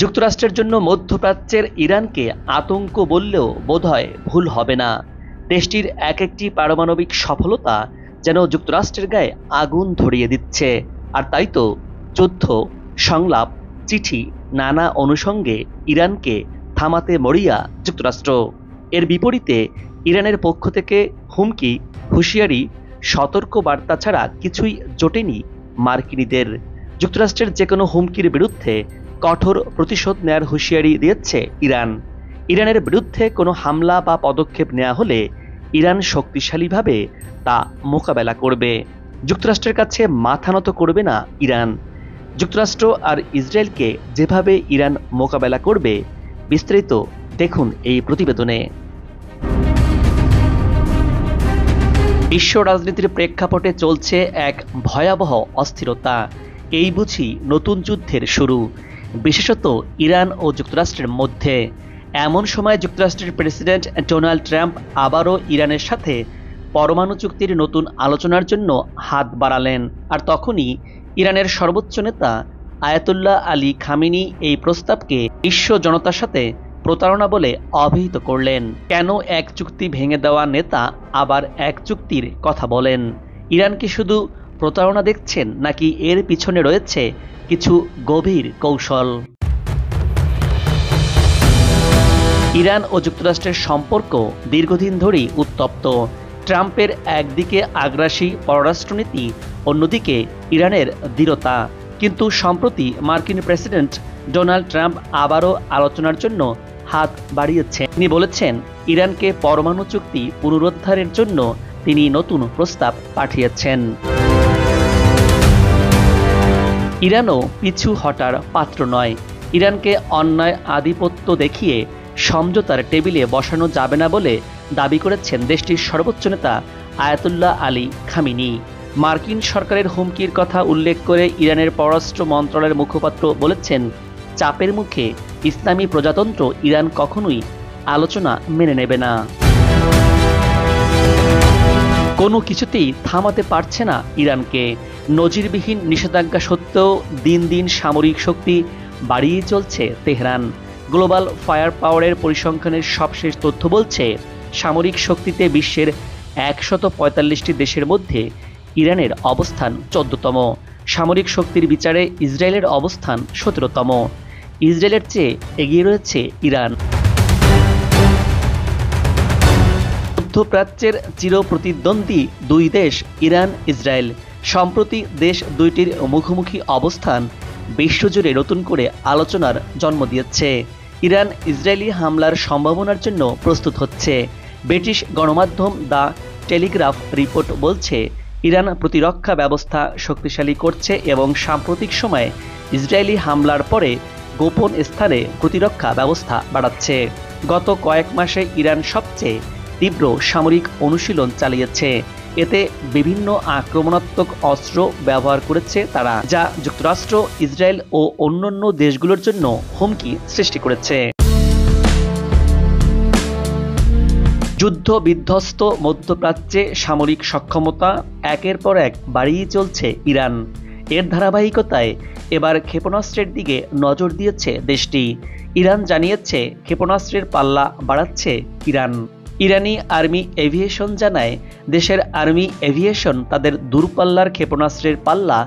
যুক্তরাষ্ট্রের জন্য মধ্যপ্রাচ্যের ইরানকে আতঙ্ক বললেও বোধহয় ভুল হবে না। দেশটির এক একটি পারমাণবিক সফলতা যেন যুক্তরাষ্ট্রের গায়ে আগুন ধরিয়ে দিচ্ছে। আর তাই তো যুদ্ধ, সংলাপ, চিঠি, নানা অনুষঙ্গে ইরানকে থামাতে মরিয়া যুক্তরাষ্ট্র। এর বিপরীতে ইরানের পক্ষ থেকে হুমকি, হুঁশিয়ারি, সতর্ক বার্তা ছাড়া কিছুই জোটেনি মার্কিনীদের। যুক্তরাষ্ট্রের যে কোনো হুমকির বিরুদ্ধে কঠোর প্রতিশোধ নেয়ার হুঁশিয়ারি দিয়েছে ইরান। ইরানের বিরুদ্ধে কোনো হামলা বা পদক্ষেপ নেওয়া হলে ইরান শক্তিশালীভাবে তা মোকাবেলা করবে। যুক্তরাষ্ট্রের কাছে মাথা নত করবে না ইরান। যুক্তরাষ্ট্র আর ইসরায়েলকে যেভাবে ইরান মোকাবেলা করবে, বিস্তারিত দেখুন এই প্রতিবেদনে। বিশ্ব রাজনীতির প্রেক্ষাপটে চলছে এক ভয়াবহ অস্থিরতা। এই বুঝি নতুন যুদ্ধের শুরু, বিশেষত ইরান ও যুক্তরাষ্ট্রের মধ্যে। এমন সময় যুক্তরাষ্ট্রের প্রেসিডেন্ট ডোনাল্ড ট্রাম্প আবারও ইরানের সাথে পরমাণু চুক্তির নতুন আলোচনার জন্য হাত বাড়ালেন। আর তখনই ইরানের সর্বোচ্চ নেতা আয়াতুল্লাহ আলী খামেনি এই প্রস্তাবকে বিশ্ব জনতার সাথে প্রতারণা বলে অভিহিত করলেন। কেন এক চুক্তি ভেঙে দেওয়া নেতা আবার এক চুক্তির কথা বলেন? ইরান কি শুধু প্রতারণা দেখছেন, নাকি এর পিছনে রয়েছে কিছু গভীর কৌশল? ইরান ও যুক্তরাষ্ট্রের সম্পর্ক দীর্ঘদিন ধরেই উত্তপ্ত। ট্রাম্পের একদিকে আগ্রাসী পররাষ্ট্রনীতি, অন্যদিকে ইরানের দৃঢ়তা। কিন্তু সম্প্রতি মার্কিন প্রেসিডেন্ট ডোনাল্ড ট্রাম্প আবারও আলোচনার জন্য হাত বাড়িয়েছেন। তিনি বলেছেন, ইরানকে পরমাণু চুক্তি পুনরুদ্ধারের জন্য তিনি নতুন প্রস্তাব পাঠিয়েছেন। ইরানও পিছু হটার পাত্র নয়। ইরানকে অন্যায় আধিপত্য দেখিয়ে সমঝোতার টেবিলে বসানো যাবে না বলে দাবি করেছেন দেশটির সর্বোচ্চ নেতা আয়াতুল্লাহ আলী খামেনি। মার্কিন সরকারের হুমকির কথা উল্লেখ করে ইরানের পররাষ্ট্র মন্ত্রণালয়ের মুখপাত্র বলেছেন, চাপের মুখে ইসলামী প্রজাতন্ত্র ইরান কখনোই আলোচনা মেনে নেবে না। কোনো কিছুতেই থামাতে পারছে না ইরানকে। নজিরবিহীন নিষেধাজ্ঞা সত্ত্বেও দিন দিন সামরিক শক্তি বাড়িয়ে চলছে তেহরান। গ্লোবাল ফায়ার পাওয়ারের পরিসংখ্যানের সবশেষ তথ্য বলছে, সামরিক শক্তিতে বিশ্বের 145টি দেশের মধ্যে ইরানের অবস্থান 14তম। সামরিক শক্তির বিচারে ইসরায়েলের অবস্থান 17তম। ইসরায়েলের চেয়ে এগিয়ে রয়েছে ইরান। মধ্যপ্রাচ্যের চিরপ্রতিদ্বন্দ্বী দুই দেশ ইরান, ইসরায়েল। সম্প্রতি দেশ দুইটির মুখোমুখি অবস্থান বিশ্বজুড়ে নতুন করে আলোচনার জন্ম দিয়েছে। ইরান ইসরায়েলি হামলার সম্ভাবনার জন্য প্রস্তুত হচ্ছে। ব্রিটিশ গণমাধ্যম দ্য টেলিগ্রাফ রিপোর্ট বলছে, ইরান প্রতিরক্ষা ব্যবস্থা শক্তিশালী করছে এবং সাম্প্রতিক সময়ে ইসরায়েলি হামলার পরে গোপন স্থানে প্রতিরক্ষা ব্যবস্থা বাড়াচ্ছে। গত কয়েক মাসে ইরান সবচেয়ে তীব্র সামরিক অনুশীলন চালিয়েছে। এতে বিভিন্ন আক্রমণাত্মক অস্ত্র ব্যবহার করেছে তারা, যা যুক্তরাষ্ট্র, ইসরায়েল ও অন্যান্য দেশগুলোর জন্য হুমকি সৃষ্টি করেছে। যুদ্ধ বিধ্বস্ত মধ্যপ্রাচ্যে সামরিক সক্ষমতা একের পর এক বাড়িয়ে চলছে ইরান। এর ধারাবাহিকতায় এবার ক্ষেপণাস্ত্রের দিকে নজর দিয়েছে দেশটি। ইরান জানিয়েছে, ক্ষেপণাস্ত্রের পাল্লা বাড়াচ্ছে ইরান। ইরানি আর্মি এভিয়েশন জানায়, দেশের আর্মি এভিয়েশন তাদের দূরপাল্লার ক্ষেপণাস্ত্রের পাল্লা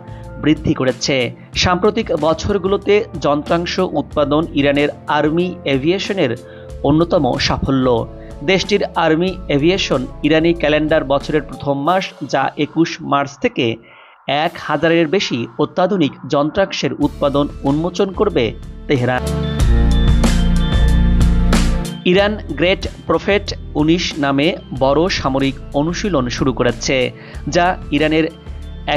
বৃদ্ধি করেছে। সাম্প্রতিক বছরগুলোতে যন্ত্রাংশ উৎপাদন ইরানের আর্মি এভিয়েশনের অন্যতম সাফল্য। দেশটির আর্মি এভিয়েশন ইরানি ক্যালেন্ডার বছরের প্রথম মাস, যা 21 মার্চ থেকে 1000-এর বেশি অত্যাধুনিক যন্ত্রাংশের উৎপাদন উন্মোচন করবে তেহরান। ইরান গ্রেট প্রফেট 19 নামে বড় সামরিক অনুশীলন শুরু করেছে, যা ইরানের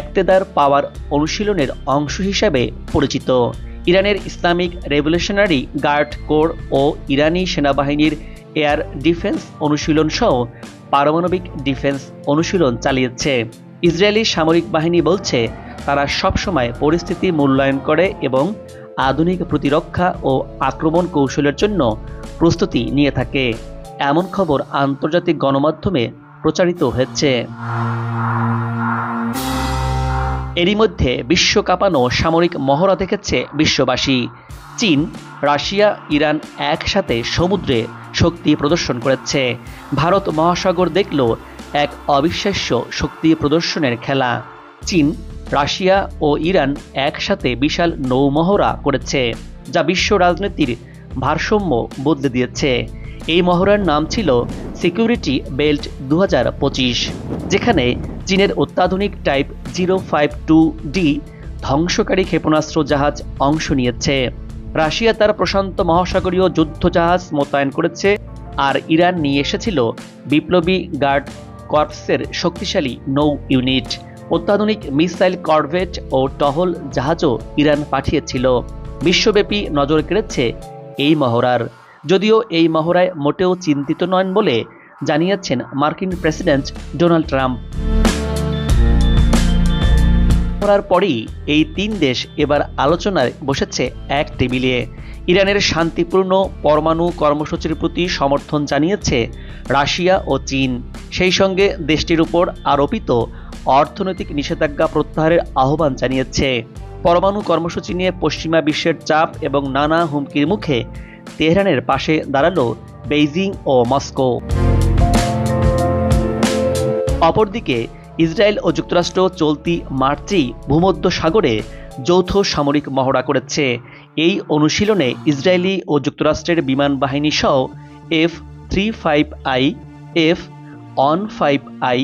একতেদার পাওয়ার অনুশীলনের অংশ হিসাবে পরিচিত। ইরানের ইসলামিক রেভলিউশনারি গার্ড কোর ও ইরানি সেনাবাহিনীর এয়ার ডিফেন্স অনুশীলন সহ পারমাণবিক ডিফেন্স অনুশীলন চালিয়েছে। ইসরায়েলি সামরিক বাহিনী বলছে, তারা সবসময় পরিস্থিতি মূল্যায়ন করে এবং আধুনিক প্রতিরক্ষা ও আক্রমণ কৌশলের জন্য প্রস্তুতি নিয়ে থাকে। এমন খবর আন্তর্জাতিক গণমাধ্যমে প্রচারিত হয়েছে। এরই মধ্যে বিশ্ব কাঁপানো সামরিক মহড়া দেখেছে বিশ্ববাসী। চীন, রাশিয়া, ইরান একসাথে সমুদ্রে শক্তি প্রদর্শন করেছে। ভারত মহাসাগর দেখল এক অবিশ্বাস্য শক্তি প্রদর্শনের খেলা। চীন, রাশিয়া ও ইরান একসাথে বিশাল নৌমহড়া করেছে, যা বিশ্ব রাজনীতির ভারসাম্য বদলে দিয়েছে। এই মহড়ার নাম ছিল সিকিউরিটি বেল্ট 2025, যেখানে চীনের অত্যাধুনিক টাইপ 052D ধ্বংসকারী ক্ষেপণাস্ত্র জাহাজ অংশ নিয়েছে। রাশিয়া তার প্রশান্ত মহাসাগরীয় যুদ্ধ জাহাজ মোতায়েন করেছে, আর ইরান নিয়ে এসেছিল বিপ্লবী গার্ড কর্পসের শক্তিশালী নৌ ইউনিট। অত্যাধুনিক মিসাইল করভেট ও টহল জাহাজও ইরান পাঠিয়েছিল। বিশ্বব্যাপী নজর কেড়েছে এই মহড়ার। যদিও এই মহড়ায় মোটেও চিন্তিত নন বলে জানিয়েছেন মার্কিন প্রেসিডেন্ট ডোনাল্ড ট্রাম্প। মহড়ার পরই এই তিন দেশ এবার আলোচনায় বসেছে এক টেবিলে। ইরানের শান্তিপূর্ণ পরমাণু কর্মসূচির প্রতি সমর্থন জানিয়েছে রাশিয়া ও চীন। সেই সঙ্গে দেশটির উপর আরোপিত অর্থনৈতিক নিষেধাজ্ঞা প্রত্যাহারের আহ্বান জানিয়েছে। পরমাণু কর্মসূচি নিয়ে পশ্চিমা বিশ্বের চাপ এবং নানা হুমকির মুখে তেহরানের পাশে দাঁড়ালো বেইজিং ও মস্কো। অপরদিকে ইসরায়েল ও যুক্তরাষ্ট্র চলতি মার্চেই ভূমধ্য সাগরে যৌথ সামরিক মহড়া করেছে। এই অনুশীলনে ইসরায়েলি ও যুক্তরাষ্ট্রের বিমান বাহিনী সহ F-35I, F-15I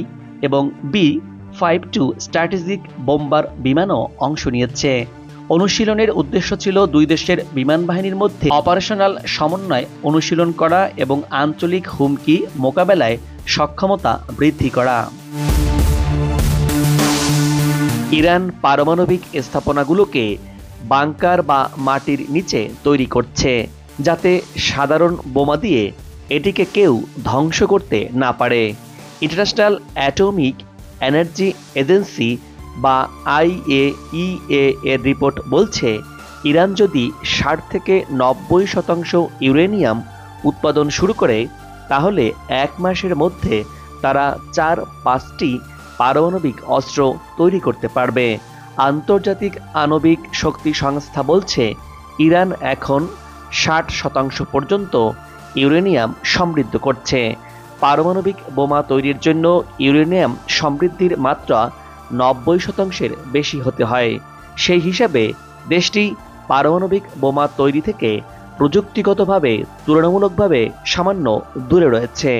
এবং B-52 স্ট্র্যাটেজিক বোম্বার বিমানও অংশ নিয়েছে। অনুশীলনের উদ্দেশ্য ছিল দুই দেশের বিমান বাহিনীর মধ্যে অপারেশনাল সমন্বয় অনুশীলন করা এবং আঞ্চলিক হুমকি মোকাবেলায় সক্ষমতা বৃদ্ধি করা। ইরান পারমাণবিক স্থাপনাগুলোকে বাংকার বা মাটির নিচে তৈরি করছে, যাতে সাধারণ বোমা দিয়ে এটিকে কেউ ধ্বংস করতে না পারে। ইন্টারন্যাশনাল অ্যাটমিক এনার্জি এজেন্সি বা IAEA এর রিপোর্ট বলছে, ইরান যদি 60 থেকে 90% ইউরেনিয়াম উৎপাদন শুরু করে, তাহলে 1 মাসের মধ্যে তারা 4-5টি পারমাণবিক অস্ত্র তৈরি করতে পারবে। আন্তর্জাতিক আণবিক শক্তি সংস্থা বলছে, ইরান এখন 60% পর্যন্ত ইউরেনিয়াম সমৃদ্ধ করছে। পারমাণবিক বোমা তৈরির জন্য ইউরেনিয়াম সমৃদ্ধির মাত্রা 90%-এর বেশি হতে হয়। সেই হিসাবে দেশটি পারমাণবিক বোমা তৈরি থেকে প্রযুক্তিগতভাবে তুলনামূলকভাবে সামান্য দূরে রয়েছে।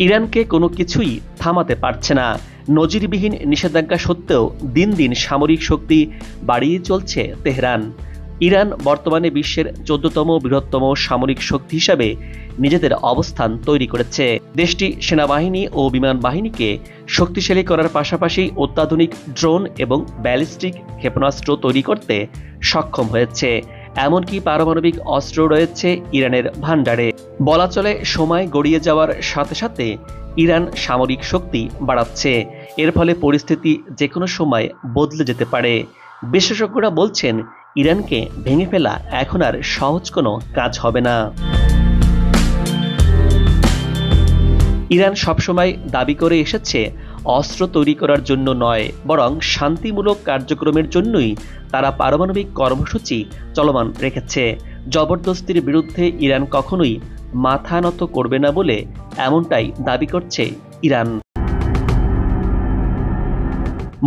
ইরানকে কোনো কিছুই থামাতে পারছে না। নজিরবিহীন নিষেধাজ্ঞা সত্ত্বেও দিন দিন সামরিক শক্তি বাড়িয়ে চলছে তেহরান। ইরান বর্তমানে বিশ্বের 14তম বৃহত্তম সামরিক শক্তি হিসাবে নিজেদের অবস্থান তৈরি করেছে। দেশটি সেনাবাহিনী ও বিমান বাহিনীকে শক্তিশালী করার পাশাপাশি অত্যাধুনিক ড্রোন এবং ব্যালিস্টিক ক্ষেপণাস্ত্র তৈরি করতে সক্ষম হয়েছে। এমনকি পারমাণবিক অস্ত্র রয়েছে ইরানের ভান্ডারে। বলা চলে, সময় গড়িয়ে যাওয়ার সাথে সাথে ইরান সামরিক শক্তি বাড়াচ্ছে। এর ফলে পরিস্থিতি যে কোনো সময় বদলে যেতে পারে। বিশেষজ্ঞরা বলছেন, ইরানকে ভেঙে ফেলা এখন আর সহজ কোনো কাজ হবে না। ইরান সবসময় দাবি করে এসেছে, অস্ত্র তৈরি করার জন্য নয়, বরং শান্তিমূলক কার্যক্রমের জন্যই তারা পারমাণবিক কর্মসূচি চলমান রেখেছে। জবরদস্তির বিরুদ্ধে ইরান কখনোই মাথা নত করবে না বলে এমনটাই দাবি করছে ইরান।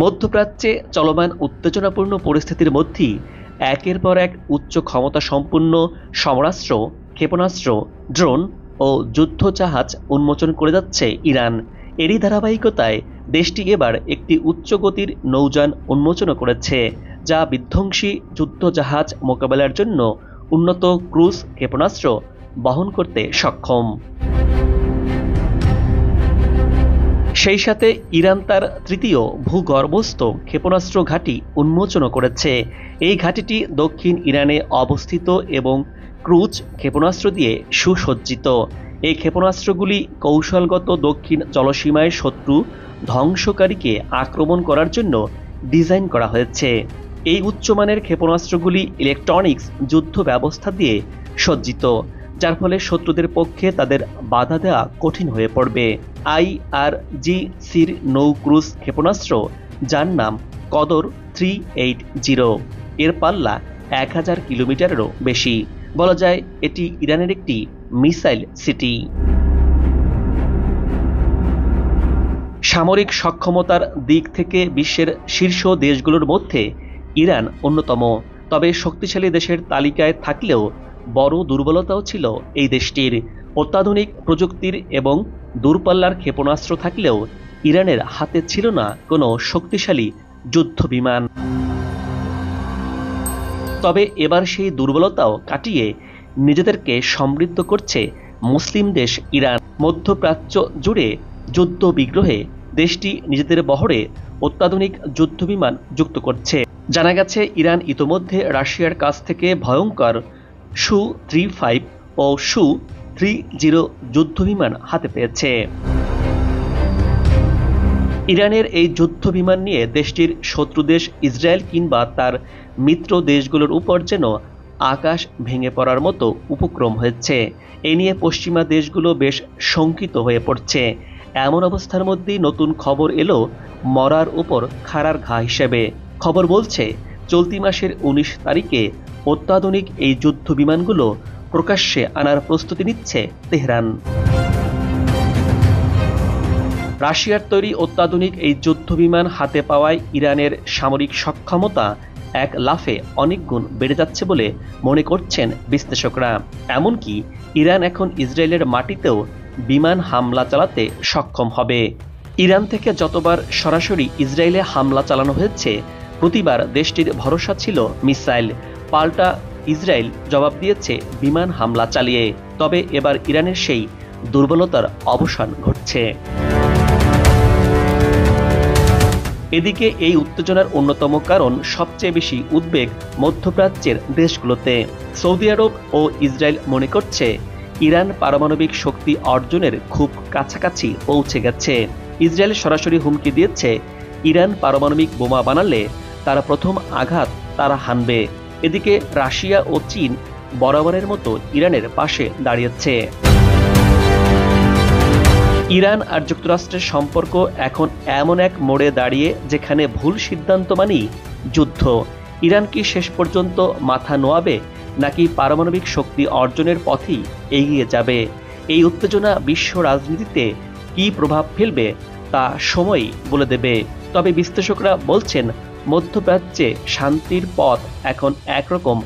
মধ্যপ্রাচ্যে চলমান উত্তেজনাপূর্ণ পরিস্থিতির মধ্যেই একের পর এক উচ্চ ক্ষমতা সম্পন্ন সমরাস্ত্র, ক্ষেপণাস্ত্র, ড্রোন ও যুদ্ধ জাহাজ উন্মোচন করে যাচ্ছে ইরান। এরই ধারাবাহিকতায় দেশটি এবার একটি উচ্চ গতির নৌযান উন্মোচন করেছে, যা বিধ্বংসী যুদ্ধ জাহাজ মোকাবেলার জন্য উন্নত ক্রুজ ক্ষেপণাস্ত্র বহন করতে সক্ষম। সেই সাথে ইরান তার তৃতীয় ভূগর্ভস্থ ক্ষেপণাস্ত্র ঘাঁটি উন্মোচন করেছে। এই ঘাঁটিটি দক্ষিণ ইরানে অবস্থিত এবং ক্রুজ ক্ষেপণাস্ত্র দিয়ে সুসজ্জিত। এই ক্ষেপণাস্ত্রগুলি কৌশলগত দক্ষিণ জলসীমায় শত্রু ধ্বংসকারীকে আক্রমণ করার জন্য ডিজাইন করা হয়েছে। এই উচ্চমানের ক্ষেপণাস্ত্রগুলি ইলেকট্রনিক্স যুদ্ধ ব্যবস্থা দিয়ে সজ্জিত, যার ফলে শত্রুদের পক্ষে তাদের বাধা দেওয়া কঠিন হয়ে পড়বে। IRGCর নৌ ক্রুজ ক্ষেপণাস্ত্র, যার নাম কদর 380, এর পাল্লা 1000 কিলোমিটারেরও বেশি। বলা যায় এটি ইরানের একটি মিসাইল সিটি। সামরিক সক্ষমতার দিক থেকে বিশ্বের শীর্ষ দেশগুলোর মধ্যে ইরান অন্যতম। তবে শক্তিশালী দেশের তালিকায় থাকলেও বড় দুর্বলতাও ছিল এই দেশটির। অত্যাধুনিক প্রযুক্তির এবং দূরপাল্লার ক্ষেপণাস্ত্র থাকলেও ইরানের হাতে ছিল না কোনো শক্তিশালী যুদ্ধ বিমান। তবে এবার সেই দুর্বলতাও কাটিয়ে নিজেদেরকে সমৃদ্ধ করছে মুসলিম দেশ ইরান। মধ্যপ্রাচ্য জুড়ে যুদ্ধ বিগ্রহে দেশটি নিজেদের বহরে অত্যাধুনিক যুদ্ধবিমান যুক্ত করছে। জানা গেছে ইরান ইতোমধ্যে রাশিয়ার কাছ থেকে ভয়ঙ্কর Su-35 ও Su-30 যুদ্ধবিমান হাতে পেয়েছে। ইরানের এই যুদ্ধবিমান নিয়ে দেশটির শত্রু দেশ ইসরায়েল কিংবা তার মিত্র দেশগুলোর উপর যেন আকাশ ভেঙে পড়ার মতো উপক্রম হয়েছে। এ নিয়ে পশ্চিমা দেশগুলো বেশ শঙ্কিত হয়ে পড়ছে। এমন অবস্থার মধ্যেই নতুন খবর এলো মরার উপর খাড়ার ঘা হিসেবে। খবর বলছে চলতি মাসের 19 তারিখে অত্যাধুনিক এই যুদ্ধ বিমানগুলো প্রকাশ্যে আনার প্রস্তুতি নিচ্ছে তেহরান। রাশিয়ার তৈরি অত্যাধুনিক এই যুদ্ধ বিমান হাতে পাওয়ায় ইরানের সামরিক সক্ষমতা এক লাফে অনেক গুণ বেড়ে যাচ্ছে বলে মনে করছেন বিশ্লেষকরা। এমনকি ইরান এখন ইসরায়েলের মাটিতেও বিমান হামলা চালাতে সক্ষম হবে। ইরান থেকে যতবার সরাসরি ইসরায়েলে হামলা চালানো হয়েছে প্রতিবার দেশটির ভরসা ছিল মিসাইল, পাল্টা ইসরায়েল জবাব দিয়েছে বিমান হামলা চালিয়ে। তবে এবার ইরানের সেই দুর্বলতার অবসান ঘটছে। এদিকে এই উত্তেজনার অন্যতম কারণ সবচেয়ে বেশি উদ্বেগ মধ্যপ্রাচ্যের দেশগুলোতে। সৌদি আরব ও ইসরায়েল মনে করছে ইরান পারমাণবিক শক্তি অর্জনের খুব কাছাকাছি পৌঁছে গেছে। ইসরায়েল সরাসরি হুমকি দিয়েছে ইরান পারমাণবিক বোমা বানালে তারা প্রথম আঘাত তারা হানবে। এদিকে রাশিয়া ও চীন বরাবরের মতো ইরানের পাশে দাঁড়িয়েছে। ইরান আর যুক্তরাষ্ট্রের সম্পর্ক এখন এমন এক মোড়ে দাঁড়িয়ে যেখানে ভুল সিদ্ধান্ত মানেই যুদ্ধ। ইরান কি শেষ পর্যন্ত মাথা নোয়াবে নাকি পারমাণবিক শক্তি অর্জনের পথেই এগিয়ে যাবে? এই উত্তেজনা বিশ্ব রাজনীতিতে কী প্রভাব ফেলবে তা সময়ই বলে দেবে। তবে বিশ্লেষকরা বলছেন মধ্যপ্রাচ্যে শান্তির পথ এখন একরকম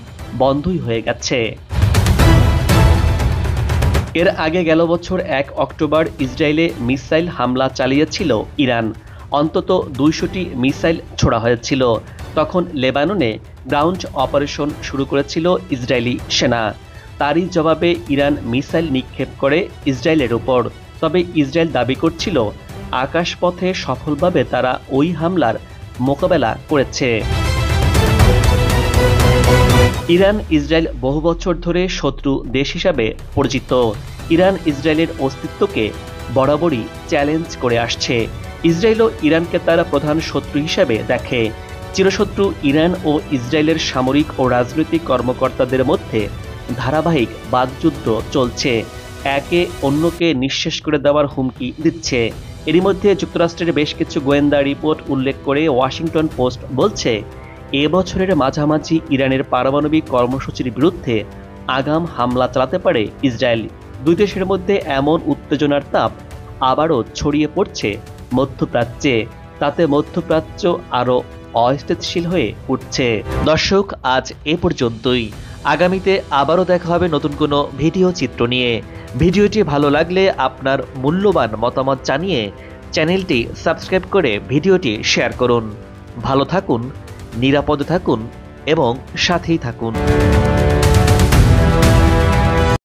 বন্ধই হয়ে গেছে। এর আগে গেল বছর 1 অক্টোবর ইসরায়েলে মিসাইল হামলা চালিয়েছিল ইরান। অন্তত 200টি মিসাইল ছোড়া হয়েছিল। তখন লেবাননে গ্রাউন্ড অপারেশন শুরু করেছিল ইসরায়েলি সেনা। তারই জবাবে ইরান মিসাইল নিক্ষেপ করে ইসরায়েলের উপর। তবে ইসরায়েল দাবি করছিল আকাশপথে সফলভাবে তারা ওই হামলার মোকাবেলা করেছে। ইরান ইসরায়েল বহু বছর ধরে শত্রু দেশ হিসাবে পরিচিত। ইরান ইসরায়েলের অস্তিত্বকে বরাবরই চ্যালেঞ্জ করে আসছে। ইসরায়েলও ইরানকে তারা প্রধান শত্রু হিসাবে দেখে। চিরশত্রু ইরান ও ইসরায়েলের সামরিক ও রাজনৈতিক কর্মকর্তাদের মধ্যে ধারাবাহিক বাকযুদ্ধ চলছে। একে অন্যকে নিঃশেষ করে দেওয়ার হুমকি দিচ্ছে। এরই মধ্যে যুক্তরাষ্ট্রের বেশ কিছু গোয়েন্দা রিপোর্ট উল্লেখ করে ওয়াশিংটন পোস্ট বলছে এবছরের মাঝামাঝি ইরানের পারমাণবিক কর্মসূচির বিরুদ্ধে আগাম হামলা চালাতে পারে ইসরায়েল। দুই দেশের মধ্যে এমন উত্তেজনার তাপ আবারও ছড়িয়ে পড়ছে মধ্যপ্রাচ্যে। তাতে মধ্যপ্রাচ্য আরও অস্থিতিশীল হয়ে উঠছে। দর্শক, আজ এ পর্যন্তই। আগামীতে আবারও দেখা হবে নতুন কোনো ভিডিও চিত্র নিয়ে। ভিডিওটি ভালো লাগলে আপনার মূল্যবান মতামত জানিয়ে চ্যানেলটি সাবস্ক্রাইব করে ভিডিওটি শেয়ার করুন। ভালো থাকুন, নিরাপদে থাকুন এবং সাথেই থাকুন।